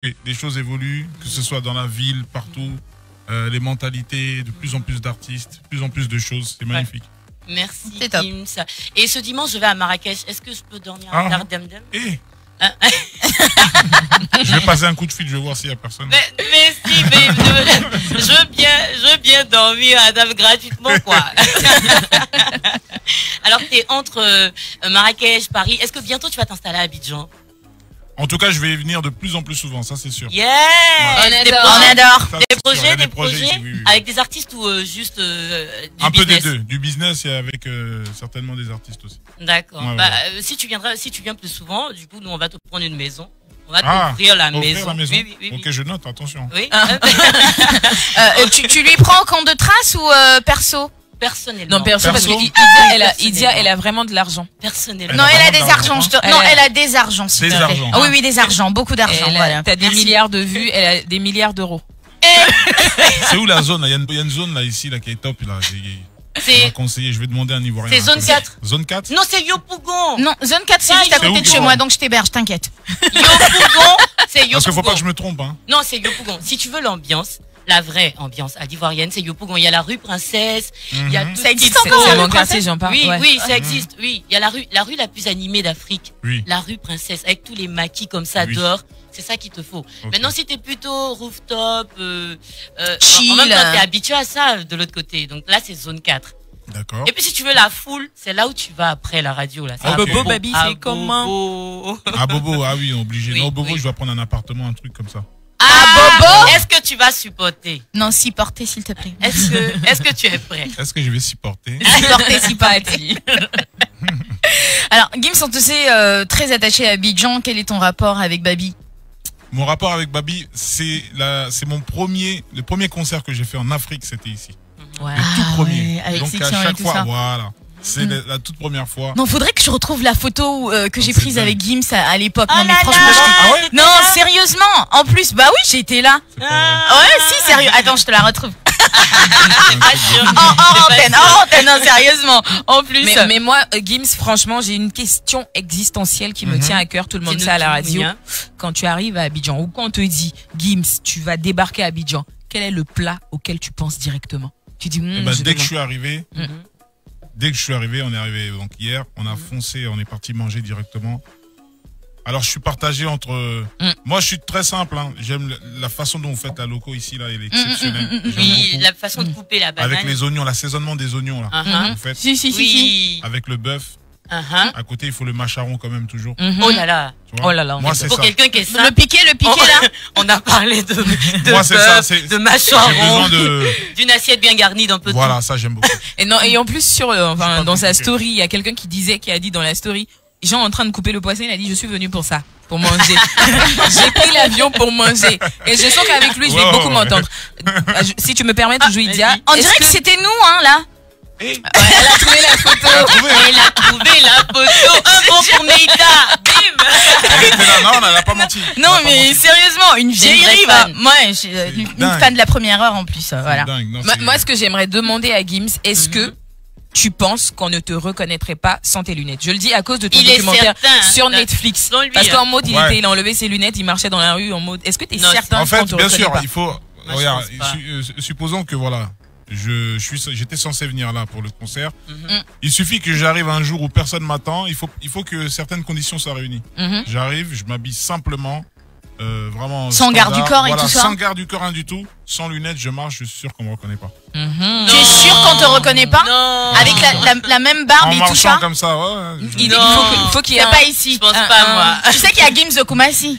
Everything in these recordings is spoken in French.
Oui, les choses évoluent, que ce soit dans la ville, partout, les mentalités, de plus en plus d'artistes, de plus en plus de choses, c'est magnifique. Merci, c'est top. Gims. Et ce dimanche, je vais à Marrakech. Est-ce que je peux dormir à Tardemdem? Je vais passer un coup de fil, je vais voir s'il n'y a personne. Mais si, je veux bien dormir à Dame gratuitement, quoi. Alors, tu es entre Marrakech, Paris. Est-ce que bientôt tu vas t'installer à Abidjan? En tout cas, je vais venir de plus en plus souvent, ça c'est sûr. Yeah! On adore. Des projets oui. avec des artistes ou juste du un peu business? des deux, du business et avec certainement des artistes aussi. D'accord. Ouais. Si tu viens plus souvent, du coup, nous on va te prendre une maison. On va t'offrir la maison. Oui. Ok, je note, attention. Oui. Tu lui prends en compte de trace ou perso? Personnellement. Non, perso, parce que Idia, elle a vraiment de l'argent. Personnellement. Non, elle a des argents. Non, elle a des argents. Des argents. Oui, des argents, beaucoup d'argent. Voilà. T'as des milliards de vues, elle a des milliards d'euros. C'est où la zone là? Il y a une zone là ici là qui est top là. C'est conseillé, je vais demander à un Ivoirien. C'est zone 4. Zone 4? Non, c'est Yopougon. Non, zone 4, c'est juste à côté de chez moi, donc je t'héberge, t'inquiète. Yopougon, c'est Yopougon. Parce qu'il faut pas que je me trompe, hein. Non, c'est Yopougon. Si tu veux l'ambiance, la vraie ambiance à l'Ivoirienne, c'est Yopougon. Il y a la rue Princesse. Il y a tout ça existe qui... encore, c'est mon quartier, j'en parle. Oui, ça existe. Oui, il y a la rue la plus animée d'Afrique. Oui. La rue Princesse, avec tous les maquis comme ça dehors. C'est ça qu'il te faut. Okay. Maintenant, si t'es plutôt rooftop, chill. en même temps, t'es habitué à ça de l'autre côté. Donc là, c'est zone 4. D'accord. Et puis si tu veux la foule, c'est là où tu vas après la radio là. Ah, Bobo, baby, c'est comment? Ah Bobo, ah oui, obligé. Oui, non, Bobo, oui. je dois prendre un appartement, un truc comme ça. Bobo? Est-ce que tu vas supporter? Non, si porter, s'il te plaît. Est-ce que tu es prêt? Est-ce que je vais supporter? Supporter, si pas. Alors, Gims, on te sait très attaché à Abidjan. Quel est ton rapport avec Babi? Mon rapport avec Babi, c'est le premier concert que j'ai fait en Afrique, c'était ici. Ouais. Le tout premier. Avec Donc Section à et chaque tout fois, ça. voilà. C'est la toute première fois. Non, faudrait que je retrouve la photo que j'ai c'est prise dingue. avec Gims à l'époque. Oh Non, mais là franchement, là. Ah ouais? non, sérieusement. En plus, bah oui, j'étais là. C'est pas vrai. Ouais, si, sérieux. Attends, je te la retrouve. Assure. En antenne, non, sérieusement. En plus. Mais moi, Gims, franchement, j'ai une question existentielle qui me tient à cœur. Tout le monde sait à la radio. Quand tu arrives à Abidjan ou quand on te dit, Gims, tu vas débarquer à Abidjan, quel est le plat auquel tu penses directement? Tu dis, Dès que je suis arrivé, on est arrivé donc hier, on a foncé, on est parti manger directement. Alors je suis partagé entre. Moi je suis très simple, hein. J'aime la façon dont vous faites la loco ici là, elle est exceptionnelle. J'aime Oui, beaucoup. la façon de couper la banane. Avec les oignons, l'assaisonnement des oignons là. Vous faites Si. Oui. avec le bœuf. À côté il faut le macharon quand même toujours. Oh là là. Tu vois. Oh là là. Moi c'est Pour ça. quelqu'un qui est Le simple. piqué là. On a parlé de Moi c'est ça, bœuf, c'est. de J'ai mâchoire, besoin de. d'une assiette bien garnie d'un peu de Voilà, ça j'aime beaucoup. Et non, et en plus dans sa compliqué. story, il y a quelqu'un qui a dit dans la story, Jean en train de couper le poisson, il a dit je suis venu pour ça, pour manger. J'ai pris l'avion pour manger. Et je sens qu'avec lui, je vais beaucoup m'entendre. Si tu me permets, toujours Idia. On dirait que c'était nous, hein, là. Elle a trouvé la photo. Elle a trouvé la photo. Un bon pour Neïta. Bim. Elle était là, non, elle a pas menti. Non, mais sérieusement, une vieillerie, vraie fan. Moi, je suis une dingue. fan de la première heure en plus. Voilà. Dingue, non, Moi, ce que j'aimerais demander à Gims, est-ce que tu penses qu'on ne te reconnaîtrait pas sans tes lunettes? Je le dis à cause de ton Il est documentaire certain, sur hein. Netflix. Selon lui, Parce qu'en mode, il a enlevé ses lunettes, il marchait dans la rue en mode. Est-ce que tu es Non, certain En fait, qu'on te bien reconnaît sûr, pas? il faut. Moi, Regarde, je pense pas. supposons que voilà, j'étais censé venir là pour le concert. Il suffit que j'arrive un jour où personne m'attend. Il faut que certaines conditions soient réunies. J'arrive, je m'habille simplement, vraiment Sans garde du corps et voilà, tout ça. sans garde du corps, rien du tout. Sans lunettes, je marche, je suis sûr qu'on me reconnaît pas. Tu es sûr qu'on te reconnaît pas? Non. Avec la même barbe En et tout marchant ça? comme ça, ouais. Il Non. faut qu'il y ait C'est un. pas ici. Je pense pas, moi. Tu sais qu'il y a Gims de Koumassi.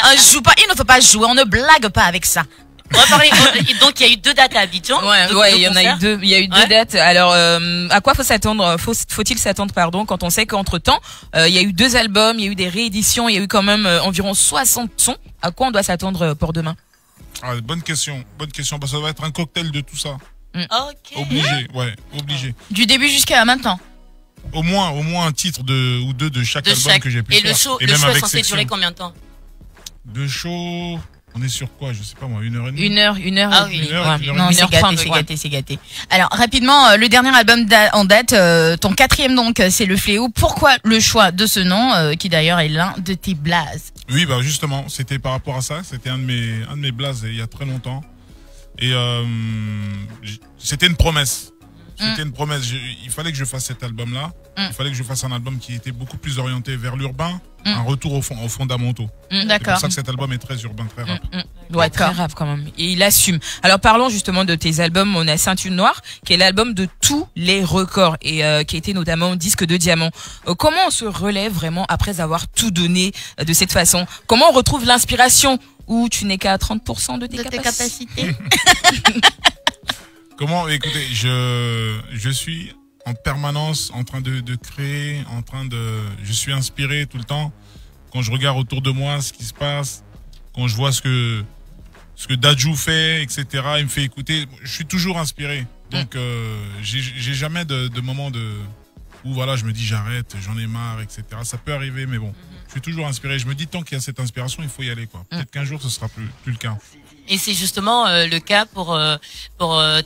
On joue pas, il ne faut pas jouer, on ne blague pas avec ça. On va parler. Donc, il y a eu 2 dates à Abidjan. Ouais, il y en a eu deux. 2. Il y a eu 2 Ouais. dates. Alors, à quoi faut-il s'attendre, pardon, quand on sait qu'entre temps, il y a eu 2 albums, il y a eu des rééditions, il y a eu quand même environ 60 sons. À quoi on doit s'attendre pour demain? Ah, bonne question, parce que ça va être un cocktail de tout ça. Ok. Obligé. Du début jusqu'à maintenant. Au moins un titre ou deux de chaque De album chaque. que j'ai pu Et faire. le show même est avec censé Section. durer combien de temps? De show, on est sur quoi? Je sais pas moi, 1h30. 1 heure. Ah oui. Une heure, Ouais. une heure et Non, demie. c'est 1h30, gâté, c'est gâté. Alors, rapidement, le dernier album en date, ton 4e donc, c'est Le Fléau. Pourquoi le choix de ce nom, qui d'ailleurs est l'un de tes blazes? Oui, bah justement, c'était par rapport à ça. C'était un de mes blazes il y a très longtemps. Et c'était une promesse. C'était une promesse. Il fallait que je fasse cet album-là. Il fallait que je fasse un album qui était beaucoup plus orienté vers l'urbain, un retour aux fondamentaux. C'est D'accord. pour ça que cet album est très urbain, très rap. Ouais, très rap quand même. Et il assume. Alors parlons justement de tes albums. On a Ceinture Noire, qui est l'album de tous les records et qui a été notamment disque de diamant. Comment on se relève vraiment après avoir tout donné de cette façon? Comment on retrouve l'inspiration où tu n'es qu'à 30% de tes capacités? Comment? Écoutez, je suis en permanence en train de créer, je suis inspiré tout le temps. Quand je regarde autour de moi ce qui se passe, quand je vois ce que Dadju fait, etc., il me fait écouter, je suis toujours inspiré. Donc, j'ai jamais de moment où voilà, je me dis j'arrête, j'en ai marre, etc. Ça peut arriver, mais bon, je suis toujours inspiré. Je me dis tant qu'il y a cette inspiration, il faut y aller, quoi. Peut-être qu'un jour, ce sera plus le cas. Et c'est justement le cas pour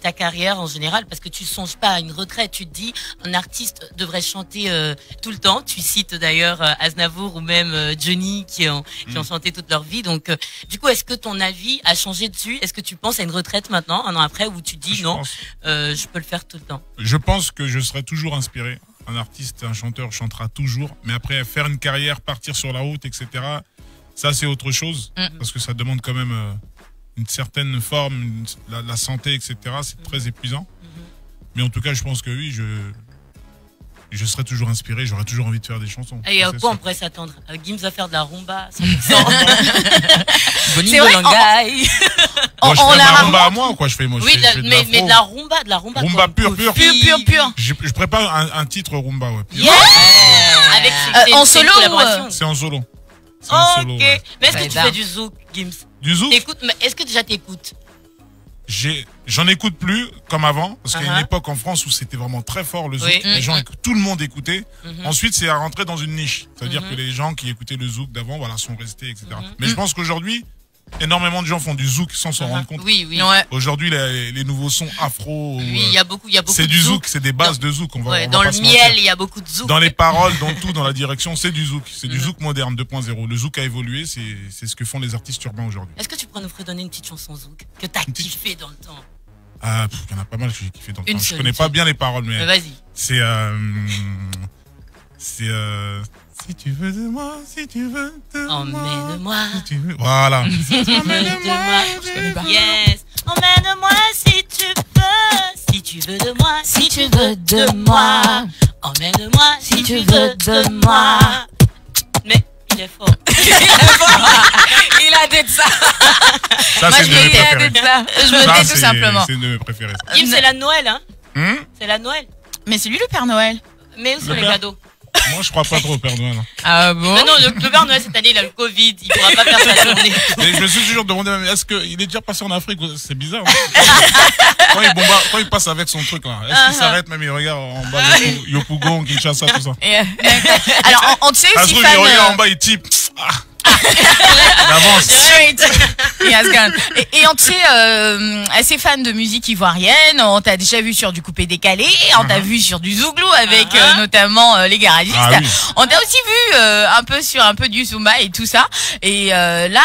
ta carrière en général, parce que tu songes pas à une retraite. Tu te dis, un artiste devrait chanter tout le temps. Tu cites d'ailleurs Aznavour ou même Johnny qui ont chanté toute leur vie. Donc, du coup, est-ce que ton avis a changé dessus? Est-ce que tu penses à une retraite maintenant, un an après, où tu dis je peux le faire tout le temps? Je pense que je serai toujours inspiré. Un artiste, un chanteur chantera toujours. Mais après, faire une carrière, partir sur la route, etc., ça, c'est autre chose. Parce que ça demande quand même une certaine forme, la santé, etc. C'est très épuisant. Mais en tout cas, je pense que oui, je serai toujours inspiré, j'aurai toujours envie de faire des chansons. Et à quoi on pourrait s'attendre? Gims va faire de la rumba, 100%. C'est vrai, Moi, je fais de la rumba à moi ou quoi? Oui, mais de la rumba. Rumba pure. Pure. Je prépare un titre rumba, ouais. Yeah! Avec en solo C'est en solo. Ok. Mais est-ce que tu fais du zouk, Gims? Du zouk? Est-ce que déjà t'écoutes? J'en écoute plus comme avant, parce qu'il y a une époque en France où c'était vraiment très fort le zouk. Les gens tout le monde écoutait. Ensuite, c'est à rentrer dans une niche. C'est-à-dire que les gens qui écoutaient le zouk d'avant, voilà, sont restés, etc. Mais je pense qu'aujourd'hui, énormément de gens font du zouk sans s'en rendre compte. Oui. Ouais. Aujourd'hui, les nouveaux sons afro. Oui, il y a beaucoup. C'est du zouk, c'est des bases de zouk. Dans le miel, il y a beaucoup de zouk. Dans les paroles, dans tout, dans la direction, c'est du zouk. C'est du zouk moderne 2.0. Le zouk a évolué, c'est ce que font les artistes urbains aujourd'hui. Est-ce que tu pourrais nous redonner une petite chanson zouk que t'as kiffé dans le temps? Il y en a pas mal que j'ai kiffé dans le temps. Je connais pas bien les paroles, mais vas-y. C'est si tu veux de moi, si tu veux de moi. Emmène-moi. Si tu veux. Voilà. Emmène-moi. Yes. Emmène-moi si tu veux. Si tu veux de moi. Si tu veux de moi. Emmène-moi si tu veux de moi. Mais il est fort. Il a dit ça. Ça, c'est une de mes préférées. Je me tais tout simplement. C'est une de mes préférées. Gims, c'est la Noël, hein? C'est la Noël. Mais c'est lui le Père Noël. Mais où sont les cadeaux? Moi, je crois pas trop au Père Noël. Ah bon? Non, le Père Noël, cette année, il a le Covid. Il pourra pas faire sa journée. Mais je me suis toujours demandé, est-ce qu'il est déjà passé en Afrique? C'est bizarre. Quand il passe avec son truc, là, est-ce qu'il s'arrête même, il regarde en bas, Yopougon, Kinshasa, tout ça? Alors, on te sait aussi fan... Il regarde en bas, il type. Avance. Et on te sait assez fan de musique ivoirienne. On t'a déjà vu sur du coupé décalé. On t'a vu sur du zouglou avec notamment les garagistes. On t'a aussi vu un peu sur un peu du zumba et tout ça. Et là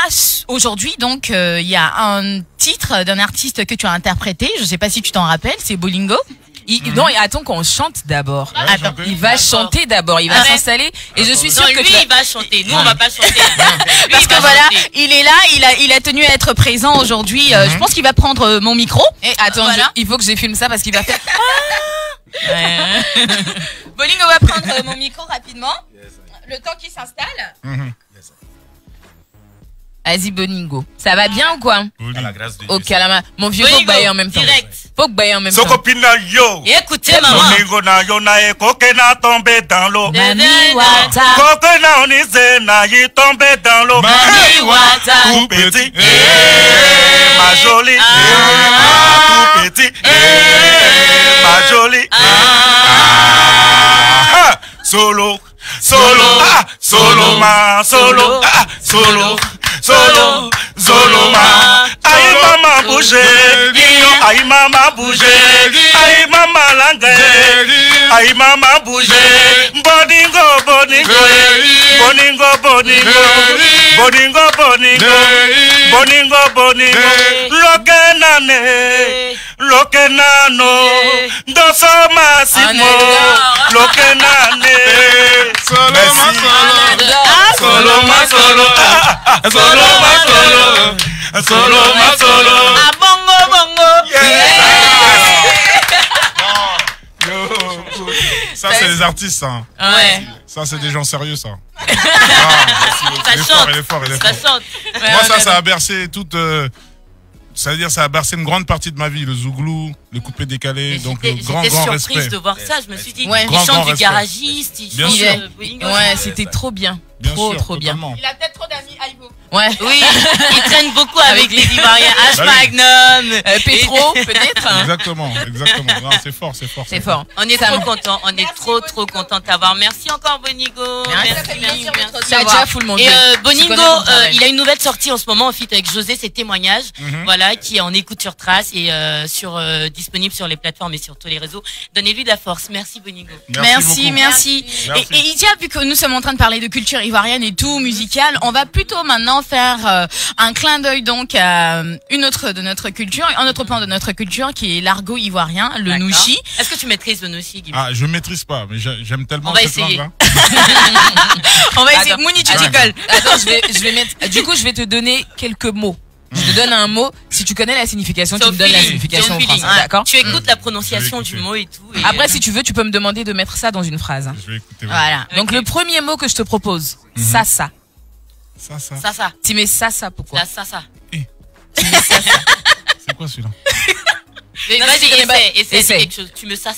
aujourd'hui donc il y a un titre d'un artiste que tu as interprété. Je sais pas si tu t'en rappelles. C'est Bolingo. Non, attends qu'on chante d'abord. Attends, il va chanter d'abord, il va s'installer et je suis sûre que lui il va chanter. Nous on va pas chanter. Parce que voilà, il est là, il a tenu à être présent aujourd'hui. Je pense qu'il va prendre mon micro. Et attends, il faut que je filme ça parce qu'il va faire. Bolingo va prendre mon micro rapidement. Le temps qu'il s'installe. Vas-y Bolingo. Ça va bien ou quoi? À la grâce de Dieu. Ok, mon vieux, faut que bailler en même temps. Direct. Faut que bailler en même temps. Sokopina yo. Écoutez maman. Bolingo na yo na e koke na tombé dans l'eau. Mami Wata. Koke na onise na yi tombé dans l'eau. Mami Wata. Tout petit. Ma jolie. Tout petit. Ma jolie. Solo. Solo ma. Solo ma. Aïe maman bouger. Aïe maman bouger. Aïe maman langue. Aïe maman bouger. Boningo. boningo, boningo, boningo, boningo, boningo, boningo, lokenano, doso masimo, lokenane, solo ma solo, bongo, bongo. Ça, c'est les artistes, hein. Ouais. Ça, c'est des gens sérieux, ça. Ça chante. Il est fort. Ça chante. Moi, ça a bercé toute... c'est-à-dire, ça a bercé une grande partie de ma vie. Le zouglou, le coupé décalé, donc le grand surprise respect. de voir ça. Je me suis dit, Ouais. il chante du respect. garagiste, il Bien chante sûr. Bolingo. Ouais, c'était trop bien. Bien Trop, sûr, trop bien. totalement. Il a peut-être trop d'amis Aibo. Ouais. Oui, il traîne beaucoup avec les Ivoiriens. H. Bah oui. Magnum. Petro, peut-être. Hein. Exactement. Non, c'est fort. C'est fort. On est trop contents. On est trop contents de t'avoir. Merci encore, Bonigo. Merci. Ça déjà full mon Et Dieu. Boningo, Tu connais ton travail. il a une nouvelle sortie en ce moment en feat avec José, ses témoignages, voilà, qui est en écoute sur Trace et disponible sur les plateformes et sur tous les réseaux. Donnez-lui de la force. Merci Boningo. Merci. Merci. Et Idia, vu que nous sommes en train de parler de culture ivoirienne et tout, musicale, on va plutôt maintenant faire un clin d'œil donc à une autre de notre culture, un autre plan de notre culture qui est l'argot ivoirien, le D'accord. nouchi. Est-ce que tu maîtrises le nouchi, Guy? Ah, je maîtrise pas, mais j'aime tellement On va cette essayer. langue-là. On va essayer. Attends, Mouni, tu attends, t'y colles. Attends, je vais mettre. Du coup, je vais te donner quelques mots. Je te donne un mot. Si tu connais la signification, C'est tu au me donnes la feeling. signification C'est au en feeling. français. D'accord. Tu écoutes la prononciation Je vais du écouter. mot et tout. et- Après, si tu veux, tu peux me demander de mettre ça dans une phrase. Je vais écouter. Voilà. Donc, Ok. le premier mot que je te propose, ça. Ça. Ça. Tu mets ça, pourquoi? Là, ça. C'est quoi celui-là? Mais Non, vas-y, si tu connais pas, essaie essaie. quelque chose. Tu me ça.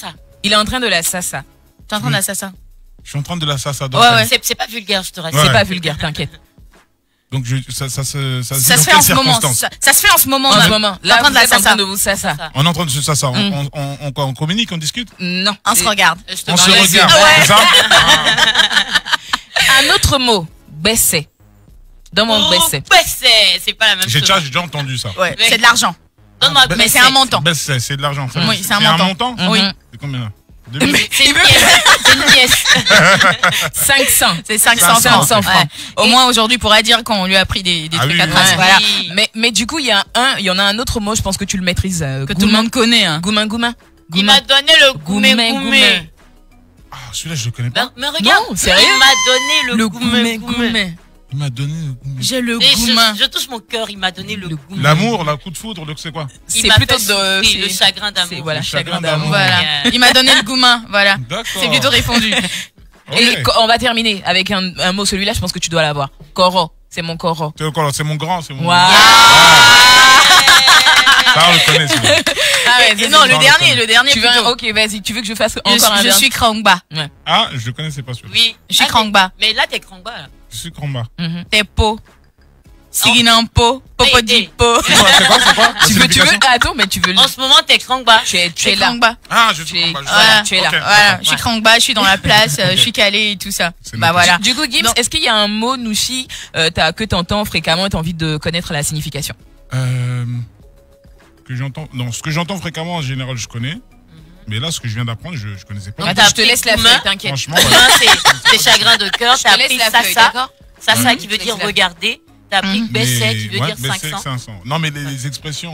Il est en train de la ça. T'es en train d'assassin. Je suis en train de la ça. Ouais. C'est pas vulgaire, je te rassure. Ouais. C'est pas vulgaire, t'inquiète. Donc ça se dit Ça dans se fait quelles en ce moment. circonstances? Ça se fait en ce moment. En ce même. moment. T'es en Là, train de vous la êtes en train ça. de vous ça. On est en train de ça. On communique, on discute? Non. On se regarde. Je te On se parle. regarde, Ouais. c'est ça? Un autre mot, baisser. Dans mon baisser. C'est pas la même J'ai chose. déjà entendu ça. Ouais. C'est de l'argent. Donne-moi Mais c'est un montant. C'est de l'argent. ça. Oui, c'est un montant. montant? Oui. C'est combien? 2000? C'est une pièce. C'est une pièce. 500. C'est 500 500 francs. francs. Au moins aujourd'hui, pourra dire qu'on lui a pris des Ah trucs oui, à oui, trace. oui. Voilà. Oui. Mais du coup, il y en a un autre mot, je pense que tu le maîtrises. Que tout le monde connaît. Hein. Goumin. Il m'a donné le goumé. Ah, celui-là, je le connais pas. Mais regarde, Non, sérieux? il m'a donné le goumé. Il m'a donné le goût. J'ai le Et goumin. je touche mon cœur, il m'a donné le goumé. L'amour, la coup de foudre, c'est quoi? Il C'est m'a plutôt fait de souffrir, le chagrin c'est- d'amour. voilà, Le chagrin chagrin d'amour. d'amour. Voilà. Il m'a donné le goumin. Voilà. D'accord. C'est plutôt répondu. Et Ok. on va terminer avec un mot, celui-là, je pense que tu dois l'avoir. Coro. C'est mon coro. C'est mon grand, c'est mon. Waouh. Ça, on le connaît, celui-là. Ah ouais, Et non, c'est le dans dernier, le dernier Tu veux plutôt. ok, vas-y, tu veux que je fasse encore un Je dernier suis Krangba. Ah, je le connaissais pas, celui-là. Oui. Je suis Ah, Krangba. Mais là, t'es Krangba, là. Je suis Kramba. T'es po. Siginampo. Popodipo. C'est quoi? Tu veux, Signification? attends, mais tu veux, En ce moment, t'es Krangba. tu es Je suis là. Krangba. Ah, je Tu suis es- Kramba. Voilà, tu es là. Ok, Voilà, d'accord. je suis Krangba, je suis dans la place, je suis calé et tout ça. C'est Bah noté. voilà. Du coup, Gims, Non. est-ce qu'il y a un mot, Nouchi, que t'entends fréquemment et t'as envie de connaître la signification? Que j'entends. Non, ce que j'entends fréquemment, en général, je connais. Mais là, ce que je viens d'apprendre, je connaissais pas. Donc, Attends, t'as je te appris laisse la Goumin. feuille, t'inquiète. Franchement, Goumin, c'est chagrin de cœur. Je T'as te laisse appris la feuille, Sasa. d'accord? Sasa qui veut Je dire laisse la- regarder. T'as appris Besset qui veut dire 500. Non, mais les expressions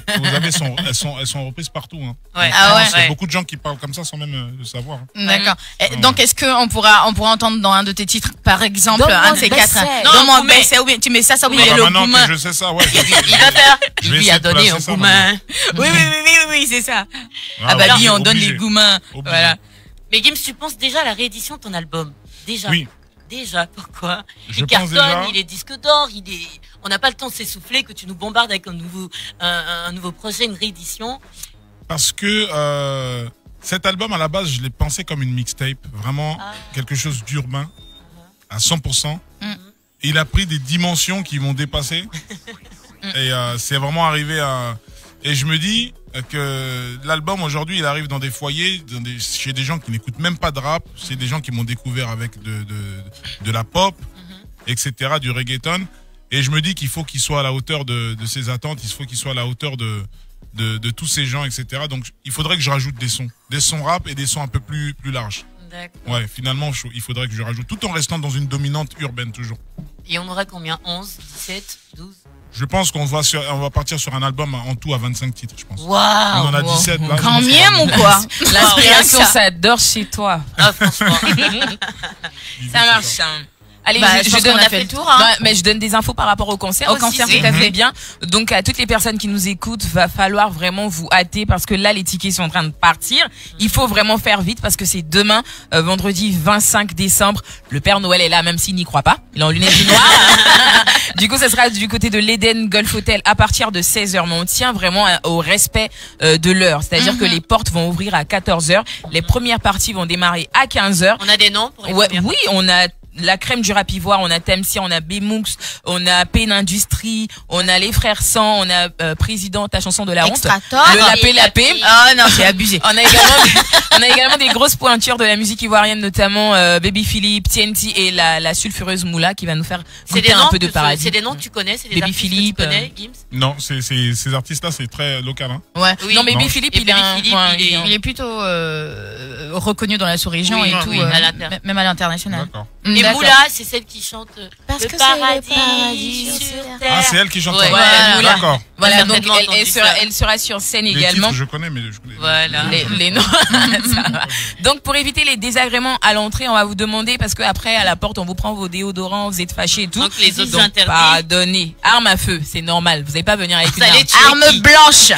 que vous avez elles sont reprises partout. Hein. Ouais. Ah ouais. Il y a beaucoup de gens qui parlent comme ça sans même le savoir. Hein. D'accord. Et Ouais. donc, est-ce qu'on pourra entendre dans un de tes titres, par exemple, Donne-moi un de ces quatre? Besset. Non, Donne-moi Goumé. Besset, ou bien tu mets ça, ou Ah bien bah le maintenant goumin. que je sais ça, ouais. Il va faire. Je Il vais lui essayer a de donné placer un ça goumin. Oui, c'est ça. Ah bah ouais, dis, on donne obligé. les goumins. Obligé. Voilà. Mais Gims, tu penses déjà à la réédition de ton album? Déjà. Oui. Déjà, pourquoi? Je Il pense cartonne, déjà. il est disque d'or, on n'a pas le temps de s'essouffler, que tu nous bombardes avec un nouveau projet, une réédition. Parce que cet album, à la base, je l'ai pensé comme une mixtape. Vraiment quelque chose d'urbain, à 100%. Il a pris des dimensions qui vont dépasser. Et c'est vraiment arrivé à... Et je me dis que l'album, aujourd'hui, il arrive dans des foyers, chez des gens qui n'écoutent même pas de rap. C'est des gens qui m'ont découvert avec de la pop, etc., du reggaeton. Et je me dis qu'il faut qu'il soit à la hauteur de ses attentes. Il faut qu'il soit à la hauteur de tous ces gens, etc. Donc, il faudrait que je rajoute des sons rap et des sons un peu plus larges. Ouais, finalement, il faudrait que je rajoute, tout en restant dans une dominante urbaine toujours. Et on aurait combien? 11, 17, 12? Je pense qu'on va partir sur un album en tout à 25 titres, je pense. Waouh! On en a 17. Là, quand même ou quoi? L'inspiration, ça dort chez toi. Ah, franchement. Ça marche. Allez, je donne, on a fait le tour, hein. Non, mais je donne des infos par rapport au concert. Au concert, tout à fait bien. Donc, à toutes les personnes qui nous écoutent, va falloir vraiment vous hâter parce que là, les tickets sont en train de partir. Il faut vraiment faire vite parce que c'est demain, vendredi 25 décembre. Le Père Noël est là, même s'il n'y croit pas. Il est en lunettes noires. Du coup, ça sera du côté de l'Eden Golf Hotel à partir de 16h. Mais on tient vraiment au respect de l'heure. C'est-à-dire que les portes vont ouvrir à 14h. Les premières parties vont démarrer à 15h. On a des noms pour les oui, on a la crème du rap ivoire, on a Temsia, on a Bemux, on a Pen Industrie, on a les frères Sang, on a Président, ta chanson de la honte, le Lapé. Ah non, c'est abusé. On a également des grosses pointures de la musique ivoirienne, notamment Baby Philippe, TNT et la sulfureuse Moula qui va nous faire goûter un peu de paradis. C'est des noms que tu connais, c'est des Baby artistes Philippe, que tu connais, Gims? Non, ces artistes-là, c'est très local. Hein. Ouais. Oui. Non, Baby Philippe, il est plutôt reconnu dans la sous-région et tout, même à l'international. D'accord. Et Moula, c'est celle qui chante Parce le que paradis sur terre. Ah, c'est elle qui chante. Ouais. Moula. D'accord. Voilà, donc elle sera sur scène également. Les titres, je connais, mais je connais. Voilà. Les noms. Ça va. Donc pour éviter les désagréments à l'entrée, on va vous demander parce que après à la porte on vous prend vos déodorants, vous êtes fâchés et tout. Donc les autres interdits. Pardonnez. Arme à feu, c'est normal. Vous n'allez pas venir avec une Arme blanche.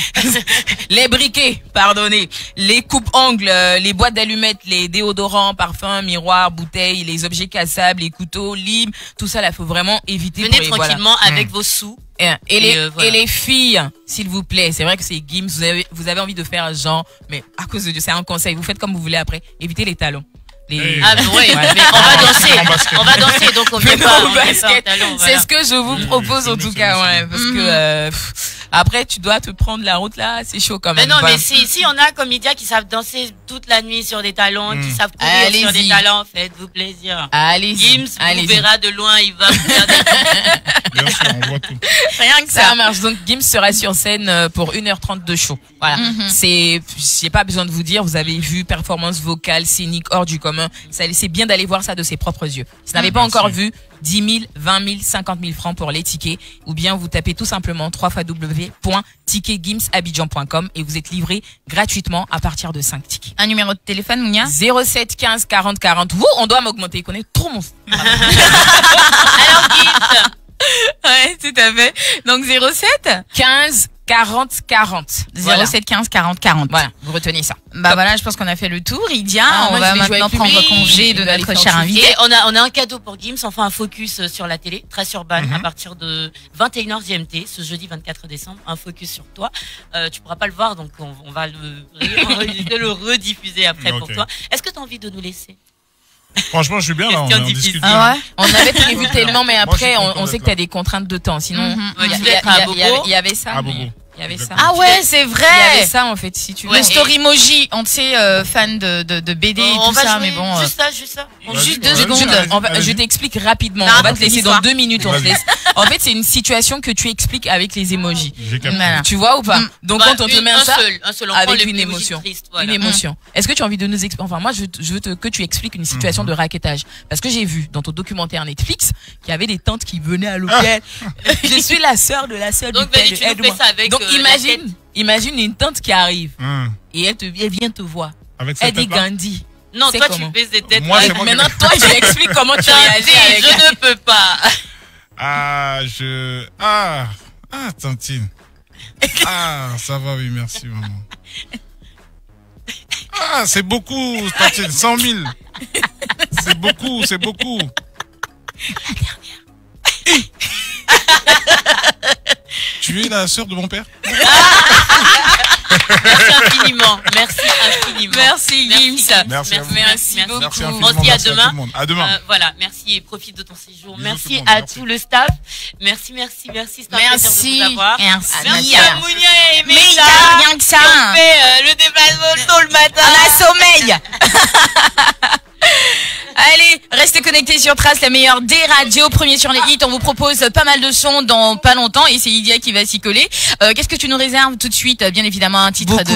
Les briquets, pardonnez. Les coupes-ongles, les boîtes d'allumettes, les déodorants, parfums, miroirs, bouteilles, les objets cassables, les couteaux, limes, tout ça là, faut vraiment éviter. Venez tranquillement avec vos sous. Et les filles, s'il vous plaît, c'est vrai que c'est Gims, vous avez envie de faire genre, mais à cause de Dieu, c'est un conseil, vous faites comme vous voulez après, évitez les talons. Ah mais ouais, mais on va danser, donc on vient pas en basket. C'est ce que je vous propose en tout cas, ouais, parce que après tu dois te prendre la route là, c'est chaud quand même. Mais non, mais si on a comme Lydia qui savent danser toute la nuit sur des talons, qui savent courir sur des talons, faites-vous plaisir. Allez-y. Gims vous verra de loin, il va vous faire des... Bien sûr, on voit tout. Rien que ça marche. Donc Gims sera sur scène pour 1h30 de show. Voilà. J'ai pas besoin de vous dire, vous avez vu performance vocale, scénique, hors du commun. C'est bien d'aller voir ça de ses propres yeux. Si vous n'avez pas encore vu, 10 000, 20 000, 50 000 francs pour les tickets, ou bien vous tapez tout simplement www.ticketgimsabidjan.com et vous êtes livré gratuitement à partir de 5 tickets. Un numéro de téléphone, Mounia? 07 15 40 40. Vous, on doit m'augmenter, il connaît trop mon... Alors Gims. Ouais, tout à fait. Donc 07 15 40 40. 07 15 40 40. Voilà, vous retenez ça. Bah voilà, je pense qu'on a fait le tour. Idia, on va maintenant prendre congé de notre cher invité. Et on a un cadeau pour Gims, enfin un focus sur la télé, très urbain, à partir de 21h GMT, ce jeudi 24 décembre, un focus sur toi. Tu pourras pas le voir, donc on va le rediffuser après pour toi. Est-ce que tu as envie de nous laisser? Franchement, je suis bien là, on discute. Ah ouais? On avait prévu tellement, mais après, on sait que tu as des contraintes de temps. Sinon, il y avait ça. Il y avait ça. Ah ouais, c'est vrai. Il y avait ça en fait, si tu veux. Le Storymoji, on sait fan de BD et tout ça, mais bon. Juste ça. Juste 2 secondes. Je t'explique rapidement. On va te laisser dans 2 minutes. On te laisse. En fait, c'est une situation que tu expliques avec les emojis. Tu vois ou pas? Donc quand on te met ça avec une émotion, une émotion. Est-ce que tu as envie de nous expliquer? Enfin, moi, je veux que tu expliques une situation de raquettage, parce que j'ai vu dans ton documentaire Netflix qu'il y avait des tantes qui venaient à l'hôtel. Je suis la sœur de la sœur du père. Donc imagine une tante qui arrive et elle vient te voir. Elle dit Gandhi. Non, toi tu fais des têtes. Maintenant toi tu expliques comment tu réagis avec. Je ne peux pas. Tantine. Ça va, oui, merci maman. C'est beaucoup, Tantine, 100 000. C'est beaucoup. La dernière. Tu es la sœur de mon père? Merci infiniment. Merci Gims. Merci beaucoup. On se dit à demain. À demain. Voilà, merci et profite de ton séjour. Merci à tout le staff. Merci. C'était un plaisir de vous avoir. Merci à Mounia et Mélissa. Rien que ça. On fait le déplacement tôt le matin. On a sommeil. Allez, restez connectés sur Trace, la meilleure des radios. Premier sur les hits, on vous propose pas mal de sons dans pas longtemps et c'est Lydia qui va s'y coller. Qu'est-ce que tu nous réserves tout de suite? Bien évidemment un titre de...